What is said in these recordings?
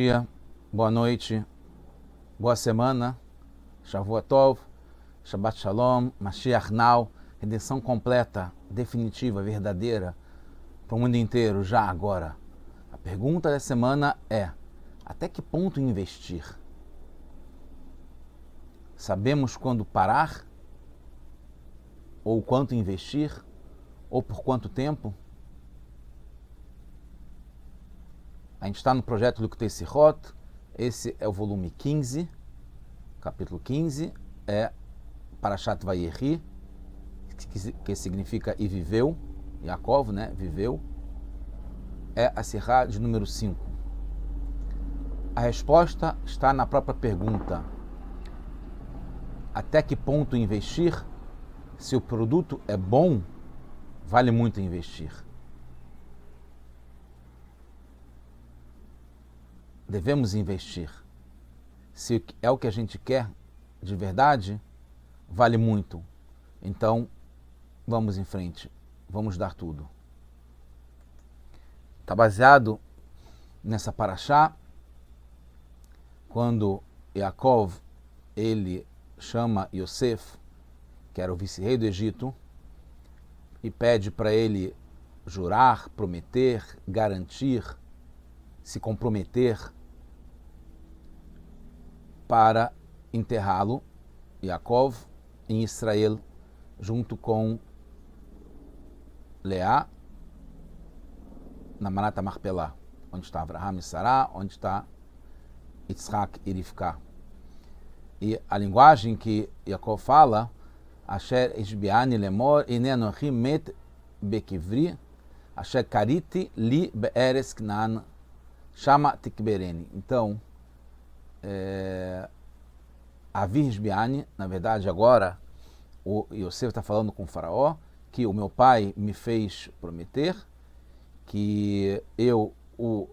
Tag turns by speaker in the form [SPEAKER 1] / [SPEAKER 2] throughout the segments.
[SPEAKER 1] Dia, boa noite, boa semana, Shavua Tov, Shabbat Shalom, Mashiach Now, redenção completa, definitiva, verdadeira, para o mundo inteiro, já agora. A pergunta da semana é: até que ponto investir? Sabemos quando parar? Ou quanto investir? Ou por quanto tempo? A gente está no projeto Likkutei Sichot, esse é o volume 15, capítulo 15, é Parashat Vayechi, que significa e viveu, Yaakov, né, viveu, é a Sirá de número 5. A resposta está na própria pergunta: até que ponto investir? Se o produto é bom, vale muito investir. Devemos investir. Se é o que a gente quer de verdade, vale muito. Então, vamos em frente. Vamos dar tudo. Está baseado nessa paraxá, quando Yaakov, ele chama Yosef, que era o vice-rei do Egito, e pede para ele jurar, prometer, garantir, se comprometer para enterrá-lo, Yaakov, em Israel, junto com Leá, na Manata Marpelá, onde está Abraham e Sará, onde está Yitzhak e Rivka. E a linguagem que Yaakov fala, Asher Ishbiani Lemor, Ine Anochi Met Bekivri, Asher Kariti Li Be'eres Knan, Shama Tikbereni. Então, a Ishbiani, na verdade agora, o Yosef está falando com o faraó, que o meu pai me fez prometer que eu o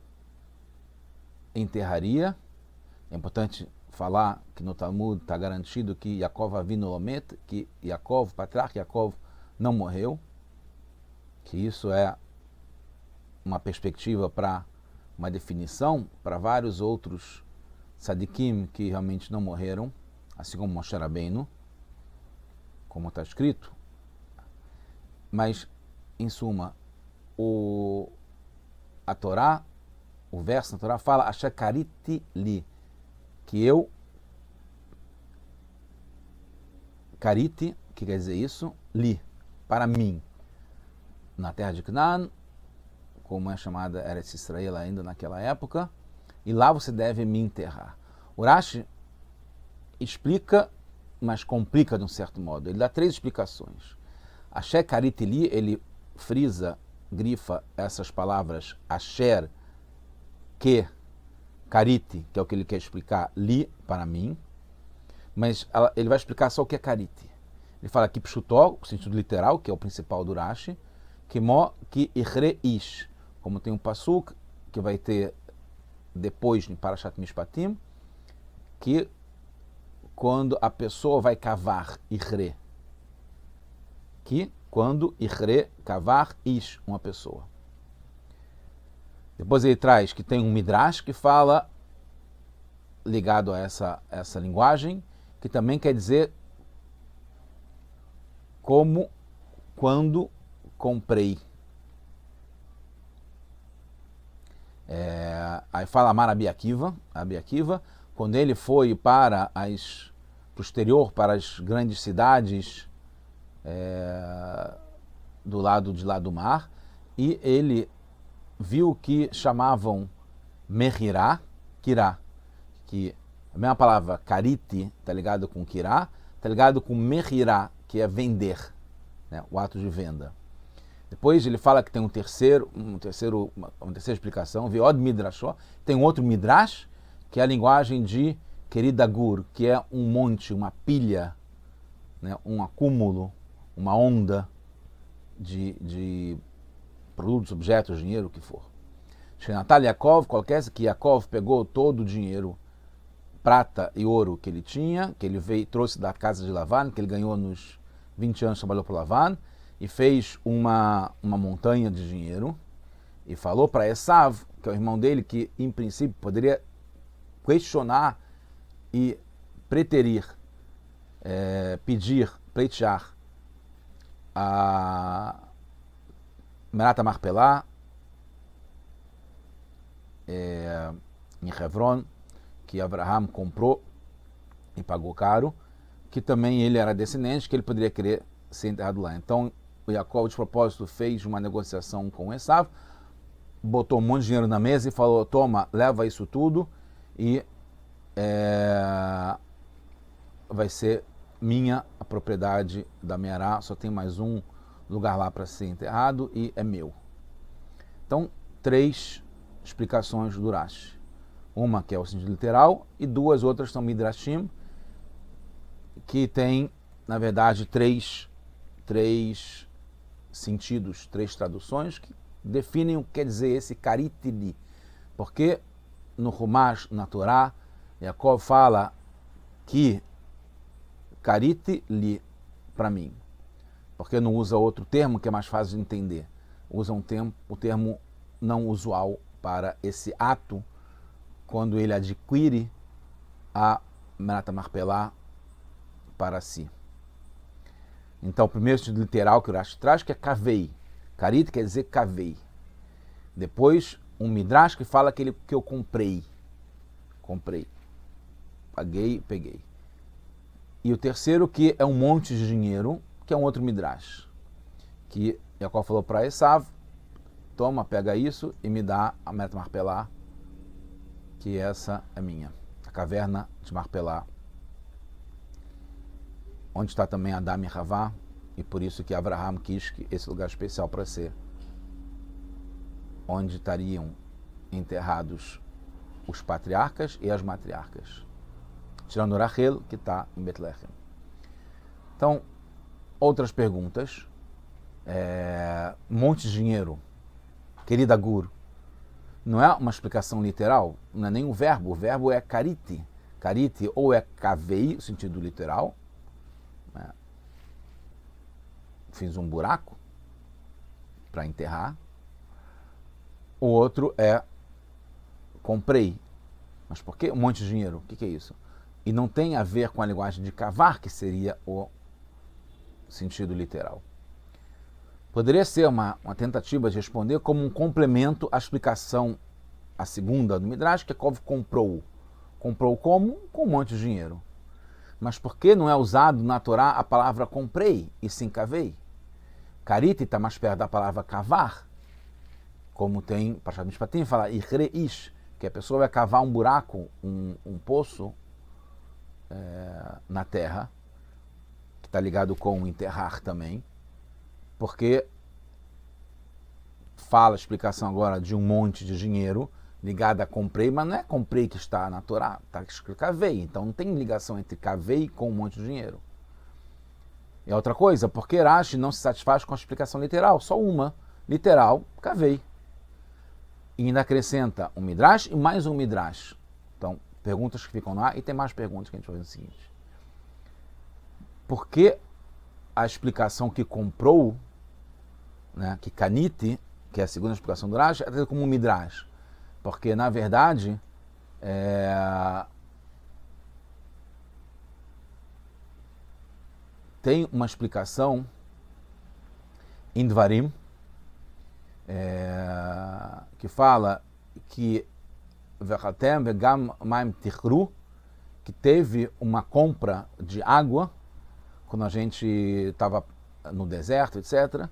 [SPEAKER 1] enterraria. É importante falar que no Talmud está garantido que Yaakov Avinu Lomet, que Yaakov, o patriarca Yaakov, não morreu, que isso é uma perspectiva para uma definição para vários outros tzadikim que realmente não morreram, assim como Moshe Rabbeinu, como está escrito. Mas, em suma, a Torá, o verso da Torá fala Asher Kariti Li, que eu, Kariti, que quer dizer isso, Li, para mim, na terra de Canaan, como é chamada Eretz Israel ainda naquela época, e lá você deve me enterrar. O Rashi explica, mas complica de um certo modo. Ele dá 3 explicações. Asher Kariti Li, ele frisa, grifa essas palavras Asher, que, Kariti, que é o que ele quer explicar, Li, para mim, mas ele vai explicar só o que é Kariti. Ele fala aqui Pshutó, o sentido literal, que é o principal do Rashi, Kimo ki ichre ish, como tem um pasuk que vai ter depois em Parashat Mishpatim, que quando a pessoa vai cavar ichre, que quando ichre, cavar ish, uma pessoa. Depois ele traz que tem um midrash que fala, ligado a essa linguagem, que também quer dizer como, quando comprei. Aí fala Amar Abi Akiva, quando ele foi para o exterior, para as grandes cidades do lado de lá do mar, e ele viu que chamavam Mehirá, Kirá, que a mesma palavra Kariti está ligado com Kirá, está ligado com Mehirá, que é vender, né, o ato de venda. Depois ele fala que tem uma terceira explicação, Viod Midrashó, tem um outro Midrash, que é a linguagem de Keridagur, que é um monte, uma pilha, né, um acúmulo, uma onda de produtos, objetos, dinheiro, o que for. Shenatal Yaakov, qualquer que Yaakov pegou todo o dinheiro, prata e ouro que ele tinha, que ele trouxe da casa de Lavan, que ele ganhou nos 20 anos que trabalhou para Lavan, e fez uma montanha de dinheiro, e falou para Esav, que é o irmão dele, que em princípio poderia questionar e preterir, pedir, pleitear a Merat HaMachpelah em Hebron, que Abraham comprou e pagou caro, que também ele era descendente, que ele poderia querer ser enterrado lá. Então, o Jacó, de propósito, fez uma negociação com Esav, botou um monte de dinheiro na mesa e falou, toma, leva isso tudo e vai ser minha a propriedade da Meará, só tem mais um lugar lá para ser enterrado e é meu. Então, 3 explicações do Rashi. Uma que é o sentido literal e 2 outras são Midrashim, que tem, na verdade, três sentidos, 3 traduções que definem o que quer dizer esse karitili. Porque no Humash, na Torá, Yaakov fala que karitili para mim. Porque não usa outro termo que é mais fácil de entender. Usa o termo não usual para esse ato quando ele adquire a Merat HaMachpelah para si. Então, o primeiro sentido literal que o Rashi traz, que é kavei. Karit quer dizer kavei. Depois, um midrash que fala que eu comprei. Comprei. Paguei, peguei. E o terceiro que é um monte de dinheiro, que é um outro midrash. Que Jacó falou para Esav, toma, pega isso e me dá a Merat HaMachpelah, que essa é minha. A caverna de Marpelá, onde está também Adam e Havá, e por isso que Abraham quis esse lugar especial para ser, onde estariam enterrados os patriarcas e as matriarcas, tirando Rachel, que está em Betlehem. Então, outras perguntas. Monte de dinheiro, querida Gur, não é uma explicação literal, não é nem o verbo é kariti. Kariti ou é kavei, o sentido literal, né? Fiz um buraco para enterrar. O outro é comprei. Mas por que um monte de dinheiro? O que é isso? E não tem a ver com a linguagem de cavar, que seria o sentido literal. Poderia ser uma tentativa de responder como um complemento à explicação, a segunda do Midrash, que Yaakov comprou. Comprou como? Com um monte de dinheiro. Mas por que não é usado na Torá a palavra comprei e sim cavei? Kariti está mais perto da palavra cavar, como tem, Parashat Mishpatim fala, ichreish, que a pessoa vai cavar um buraco, um poço na terra, que está ligado com enterrar também, porque fala a explicação agora de um monte de dinheiro ligado a comprei, mas não é comprei que está na Torá, está escrito cavei, então não tem ligação entre cavei com um monte de dinheiro. E outra coisa, porque Rashi não se satisfaz com a explicação literal, só uma, literal, cavei. E ainda acrescenta um midrash e mais um midrash. Então, perguntas que ficam lá, e tem mais perguntas que a gente vai fazer o seguinte. Por que a explicação que comprou, né, que kaniti, que é a segunda explicação do Rashi, é tida como um midrash? Porque, na verdade, tem uma explicação em Dvarim, que fala que Vechatem vegam maim tichru, que teve uma compra de água quando a gente estava no deserto, etc.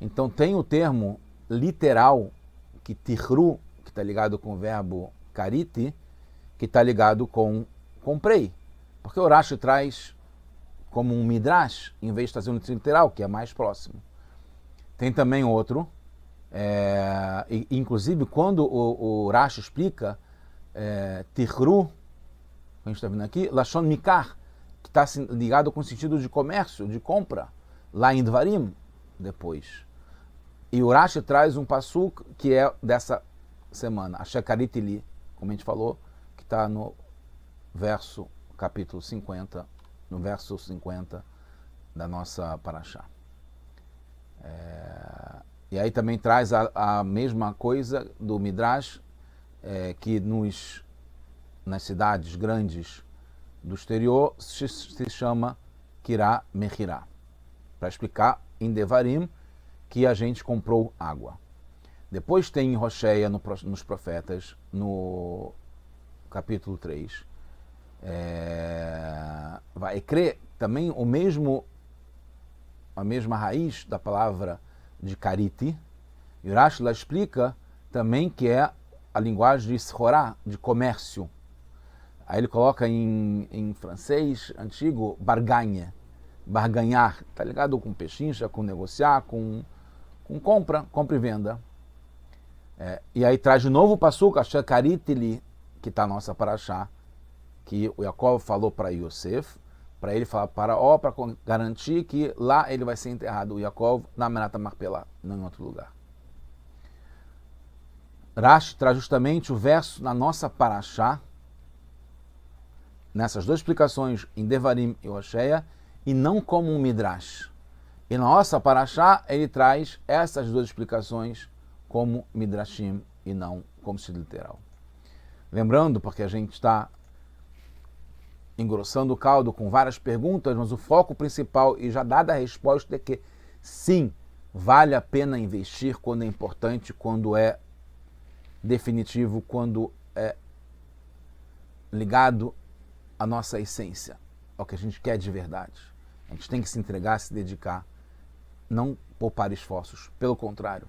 [SPEAKER 1] Então tem o termo literal que tichru, que está ligado com o verbo kariti, que está ligado com comprei. Porque o Rashi traz como um midrash, em vez de trazer um literal, que é mais próximo. Tem também outro, inclusive quando o Rashi explica tichru, a gente está vendo aqui, lashon mikar, que está ligado com o sentido de comércio, de compra, lá em Dvarim, depois. E o Rashi traz um passuk que é dessa semana, a Shekaritili, como a gente falou, que está no verso, capítulo 50, no verso 50 da nossa Parashá. E aí também traz a mesma coisa do Midrash, que nos nas cidades grandes do exterior se chama Kirá Mechirá, para explicar em Devarim que a gente comprou água. Depois tem em Rocheia, nos Profetas, no capítulo 3, vai crer também a mesma raiz da palavra de Kariti. E o Rashi lá explica também que é a linguagem de Sхорá, de comércio. Aí ele coloca em francês antigo, barganha, barganhar, tá ligado com pechincha, com negociar, com compra e venda. E aí traz de novo o passuca, Asher Karitili, que está na nossa paraxá, que o Jacob falou para Yosef, para ele falar para garantir que lá ele vai ser enterrado, o Jacob, na Menata Marpelá, não em outro lugar. Rashi traz justamente o verso na nossa paraxá, nessas duas explicações, em Devarim e Rocheia, e não como um midrash. E na nossa paraxá, ele traz essas duas explicações como midrashim e não como se literal. Lembrando, porque a gente está engrossando o caldo com várias perguntas, mas o foco principal, e já dada a resposta, é que sim, vale a pena investir quando é importante, quando é definitivo, quando é ligado à nossa essência, ao que a gente quer de verdade. A gente tem que se entregar, se dedicar, não poupar esforços. Pelo contrário,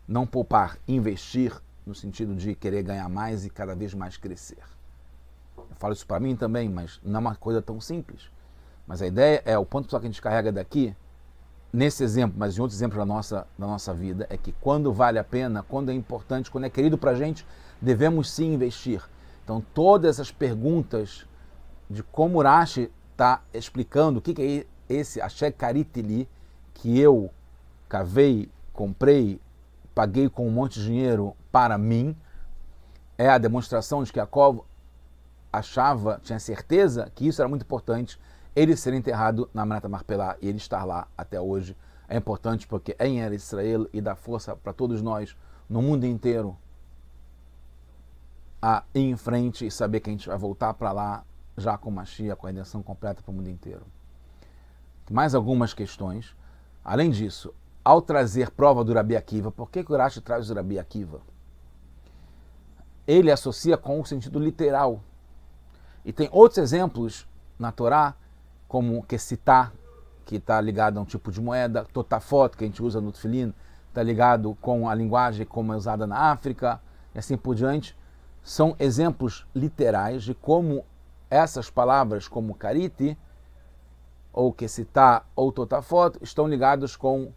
[SPEAKER 1] não poupar, investir no sentido de querer ganhar mais e cada vez mais crescer. Eu falo isso para mim também, mas não é uma coisa tão simples. Mas a ideia é, o ponto que a gente carrega daqui, nesse exemplo, mas em outros exemplos da nossa vida, é que quando vale a pena, quando é importante, quando é querido para a gente, devemos sim investir. Então, todas essas perguntas de como Rashi está explicando o que é esse Asher Karitili, que eu cavei, comprei, paguei com um monte de dinheiro para mim, é a demonstração de que Jacob achava, tinha certeza que isso era muito importante, ele ser enterrado na Menata Marpelá e ele estar lá até hoje. É importante porque é em Eretz Israel e dá força para todos nós no mundo inteiro a ir em frente e saber que a gente vai voltar para lá já com Mashiach, com a redenção completa para o mundo inteiro. Mais algumas questões. Além disso, ao trazer prova do Rabi Akiva, por que o Rashi traz o Rabi Akiva? Ele associa com o sentido literal. E tem outros exemplos na Torá, como Kesitá, que está ligado a um tipo de moeda, Totafot, que a gente usa no Tefilin, está ligado com a linguagem como é usada na África, e assim por diante. São exemplos literais de como essas palavras, como Kariti, ou Kesitá, ou Totafot, estão ligados com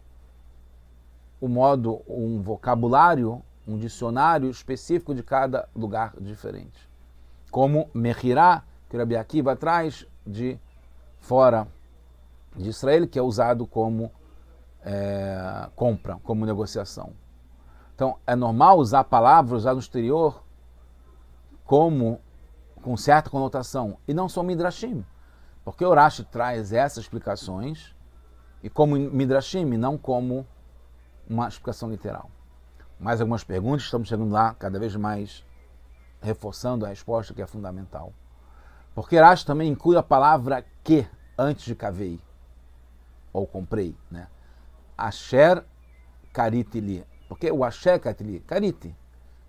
[SPEAKER 1] o modo, um vocabulário, um dicionário específico de cada lugar diferente. Como Mechirá, que o Rabi Akiva traz de fora de Israel, que é usado como compra, como negociação. Então, é normal usar palavras usadas no exterior com certa conotação, e não só Midrashim, porque o Rashi traz essas explicações e como Midrashim, não como uma explicação literal. Mais algumas perguntas, estamos chegando lá cada vez mais reforçando a resposta que é fundamental. Porque Rashi também inclui a palavra que antes de cavei, ou comprei, né? Asher Karitili. Porque o Asher Karitili, Kariti. O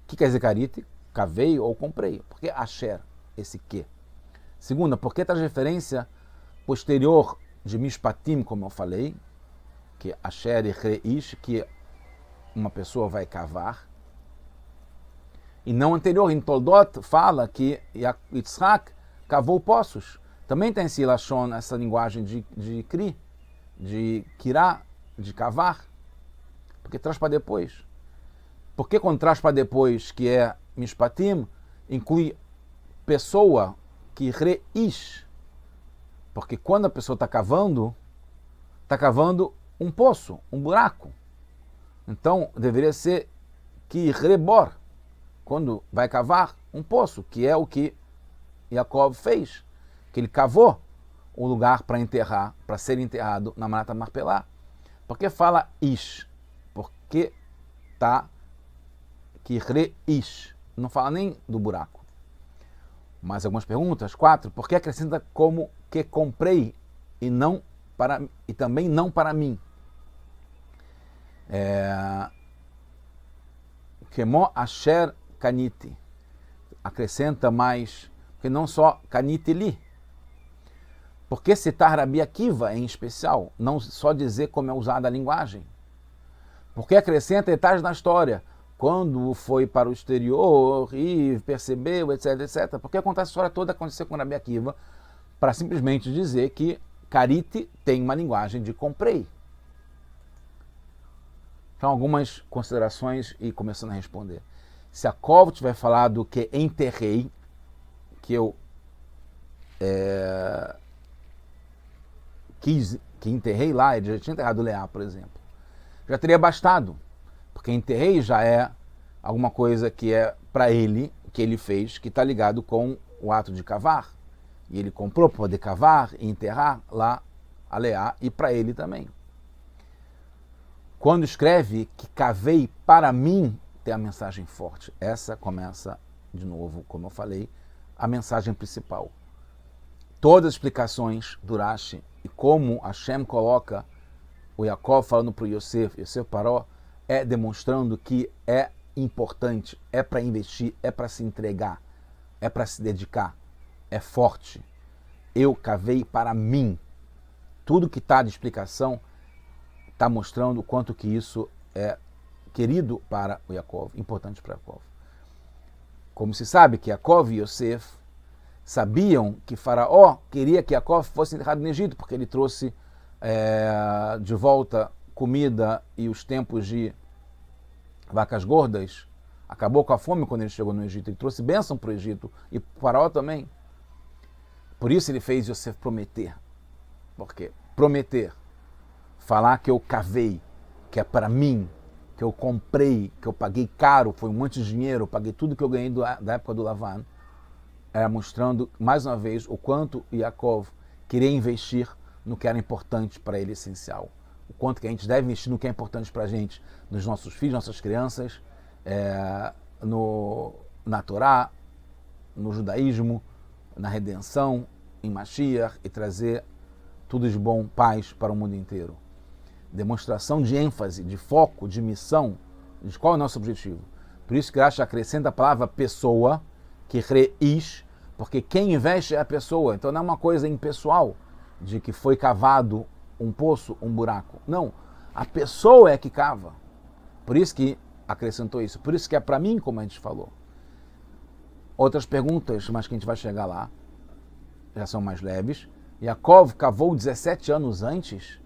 [SPEAKER 1] que quer dizer Kariti? Cavei ou comprei. Porque Asher, esse que. Segunda, porque traz referência posterior de Mishpatim, como eu falei, que Asher e Reish, que uma pessoa vai cavar. E não anterior, em Toldot, fala que Yitzhak cavou poços. Também tem esse Lashon, essa linguagem de Kri, de Kirá, de cavar. Porque traz para depois. Porque quando traz para depois, que é Mishpatim, inclui pessoa que reish. Porque quando a pessoa está cavando um poço, um buraco. Então, deveria ser que rebor, quando vai cavar um poço, que é o que Jacob fez, que ele cavou o lugar para enterrar, para ser enterrado na Menata Marpelá. Por que fala ish? Porque está que reish, não fala nem do buraco. Mais algumas perguntas. 4. Por que acrescenta como que comprei e também não para mim? Kemo asher kaniti. Acrescenta mais, porque não só kaniti li. Por que citar Rabi Akiva em especial? Não só dizer como é usada a linguagem. Por que acrescenta detalhes na história? Quando foi para o exterior e percebeu, etc, etc. Por que contar essa história toda aconteceu com Rabi Akiva? Para simplesmente dizer que kariti tem uma linguagem de comprei. Então, algumas considerações e começando a responder. Se Yaakov tiver falado que enterrei, que eu que enterrei lá, ele já tinha enterrado Leá, por exemplo, já teria bastado, porque enterrei já é alguma coisa que é para ele, que ele fez, que está ligado com o ato de cavar. E ele comprou para poder cavar e enterrar lá a Leá e para ele também. Quando escreve que cavei para mim, tem a mensagem forte. Essa começa, de novo, como eu falei, a mensagem principal. Todas as explicações do Rashi e como Hashem coloca o Yaakov falando para o Yosef Paró, é demonstrando que é importante, é para investir, é para se entregar, é para se dedicar, é forte. Eu cavei para mim. Tudo que está de explicação está mostrando o quanto que isso é querido para o Yaakov, importante para Yaakov. Como se sabe que Yaakov e Yosef sabiam que Faraó queria que Yaakov fosse enterrado no Egito, porque ele trouxe de volta comida e os tempos de vacas gordas, acabou com a fome quando ele chegou no Egito, ele trouxe bênção para o Egito e para o Faraó também. Por isso ele fez Yosef prometer. Por quê? Prometer. Falar que eu cavei, que é para mim, que eu comprei, que eu paguei caro, foi um monte de dinheiro, eu paguei tudo que eu ganhei da época do Lavan, mostrando mais uma vez o quanto Yaakov queria investir no que era importante para ele, essencial. O quanto que a gente deve investir no que é importante para a gente, nos nossos filhos, nossas crianças, na Torá, no judaísmo, na redenção, em Mashiach, e trazer tudo de bom, paz para o mundo inteiro. Demonstração de ênfase, de foco, de missão, de qual é o nosso objetivo. Por isso que Rashi acrescenta a palavra pessoa, que reish, porque quem investe é a pessoa. Então não é uma coisa impessoal, de que foi cavado um poço, um buraco. Não, a pessoa é que cava. Por isso que acrescentou isso. Por isso que é para mim, como a gente falou. Outras perguntas, mas que a gente vai chegar lá, já são mais leves. Yaakov cavou 17 anos antes,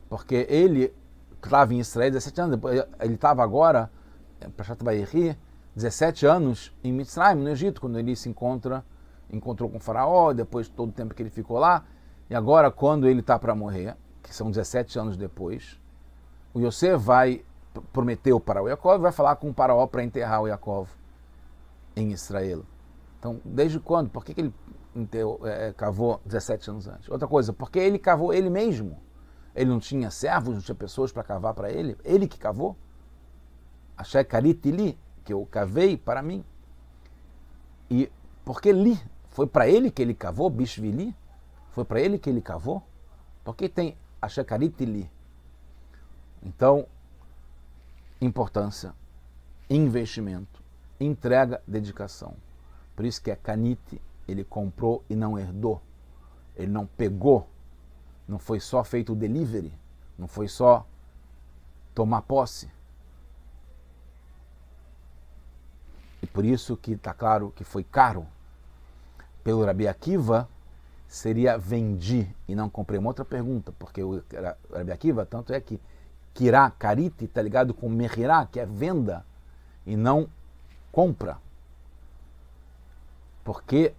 [SPEAKER 1] porque ele estava em Israel 17 anos, depois ele estava agora, Parashat Vayikra, 17 anos em Mitzrayim, no Egito, quando ele encontrou com o faraó, depois de todo o tempo que ele ficou lá, e agora quando ele está para morrer, que são 17 anos depois, o Yosef prometeu para o Yaakov, vai falar com o faraó para enterrar o Yaakov em Israel. Então, desde quando? Por que ele cavou 17 anos antes? Outra coisa, porque ele cavou ele mesmo. Ele não tinha servos, não tinha pessoas para cavar para ele. Ele que cavou. Achei kariti li, que eu cavei para mim. E porque li, foi para ele que ele cavou, bishvili? Foi para ele que ele cavou? Porque tem achei kariti li. Então, importância, investimento, entrega, dedicação. Por isso que é kaniti, ele comprou e não herdou. Ele não pegou. Não foi só feito o delivery. Não foi só tomar posse. E por isso que está claro que foi caro. Pelo Rabi Akiva, seria vendi e não comprei. Uma outra pergunta, porque o Rabi Akiva, tanto é que kirá, kariti, está ligado com mehirá, que é venda, e não compra. Porque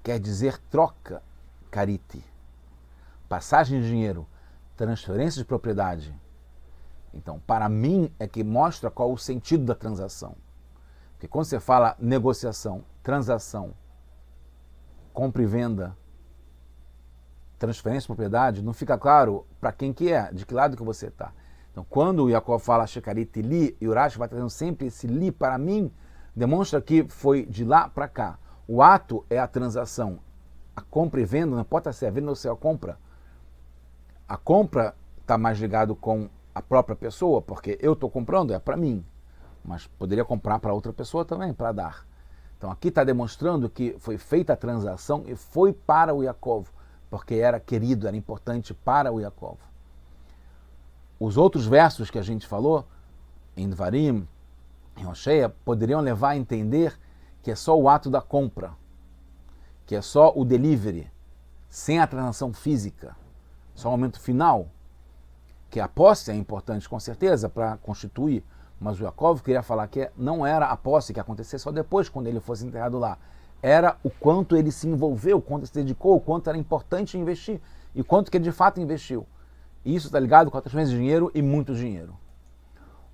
[SPEAKER 1] quer dizer troca, kariti. Passagem de dinheiro, transferência de propriedade. Então, para mim, é que mostra qual o sentido da transação. Porque quando você fala negociação, transação, compra e venda, transferência de propriedade, não fica claro para quem que é, de que lado que você está. Então, quando o Yaakov fala shekariti li, e o Rashi vai trazendo sempre esse li para mim, demonstra que foi de lá para cá. O ato é a transação. A compra e venda, não importa se é a venda ou se é a compra. A compra está mais ligado com a própria pessoa, porque eu estou comprando, é para mim. Mas poderia comprar para outra pessoa também, para dar. Então aqui está demonstrando que foi feita a transação e foi para o Yaakov, porque era querido, era importante para o Yaakov. Os outros versos que a gente falou, em Dvarim, em Osheia, poderiam levar a entender que é só o ato da compra, que é só o delivery, sem a transação física, só o momento final, que a posse é importante com certeza para constituir, mas o Yaakov queria falar que não era a posse que acontecia só depois, quando ele fosse enterrado lá. Era o quanto ele se envolveu, o quanto ele se dedicou, o quanto era importante investir e o quanto que ele de fato investiu. E isso está ligado com a transferência de dinheiro e muito dinheiro.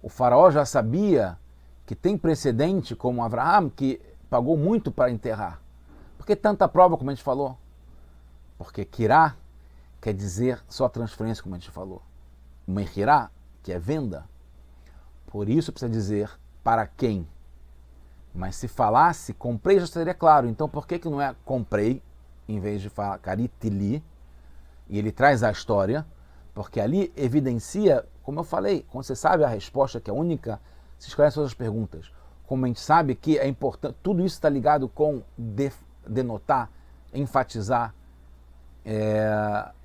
[SPEAKER 1] O faraó já sabia que tem precedente como Abraham, que pagou muito para enterrar. Por que tanta prova, como a gente falou? Porque kirá quer dizer só transferência, como a gente falou. Mechirá, que é venda. Por isso precisa dizer para quem. Mas se falasse comprei, já seria claro. Então por que não é comprei, em vez de falar karitili? E ele traz a história, porque ali evidencia, como eu falei, quando você sabe a resposta, que é única, se esclarece todas as perguntas. Como a gente sabe que é importante, tudo isso está ligado com denotar, enfatizar,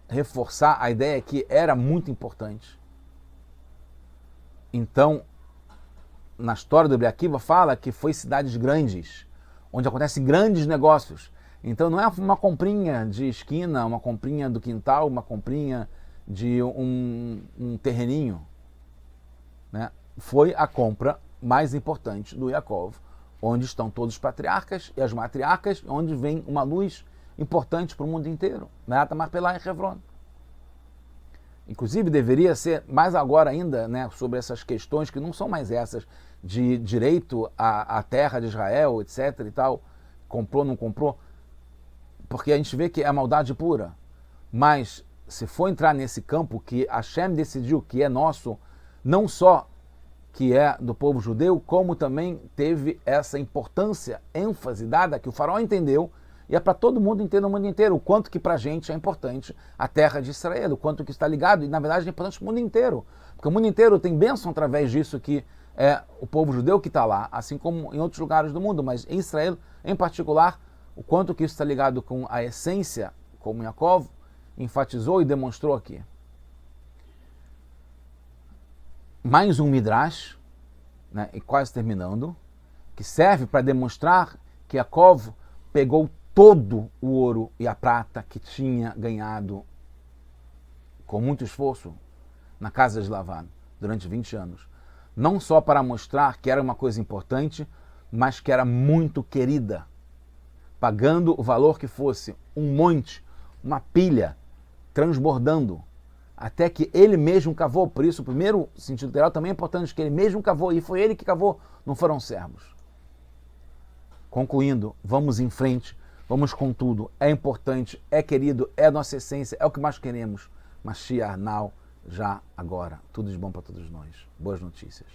[SPEAKER 1] reforçar a ideia que era muito importante. Então, na história do Rebbe Akiva fala que foi cidades grandes, onde acontecem grandes negócios. Então não é uma comprinha de esquina, uma comprinha do quintal, uma comprinha de um terreninho. Né? Foi a compra mais importante do Yaakov, onde estão todos os patriarcas e as matriarcas, onde vem uma luz importante para o mundo inteiro. Merat Marpelá em Hebron. Inclusive deveria ser mais agora ainda, né, sobre essas questões que não são mais essas de direito à terra de Israel, etc. e tal, comprou, não comprou, porque a gente vê que é maldade pura. Mas se for entrar nesse campo que Hashem decidiu que é nosso, não só que é do povo judeu, como também teve essa importância, ênfase dada, que o faraó entendeu, e é para todo mundo inteiro, no mundo inteiro, o quanto que para a gente é importante a terra de Israel, o quanto que está ligado, e na verdade é importante para o mundo inteiro, porque o mundo inteiro tem bênção através disso que é o povo judeu que está lá, assim como em outros lugares do mundo, mas em Israel, em particular, o quanto que isso está ligado com a essência, como Yaakov enfatizou e demonstrou aqui. Mais um Midrash, né, e quase terminando, que serve para demonstrar que Yaakov pegou todo o ouro e a prata que tinha ganhado com muito esforço na casa de Lavan durante 20 anos. Não só para mostrar que era uma coisa importante, mas que era muito querida, pagando o valor que fosse, um monte, uma pilha, transbordando, até que ele mesmo cavou. Por isso, o primeiro sentido literal também é importante, que ele mesmo cavou, e foi ele que cavou, não foram servos. Concluindo, vamos em frente, vamos com tudo, é importante, é querido, é a nossa essência, é o que mais queremos. Mashiach now, já agora. Tudo de bom para todos nós. Boas notícias.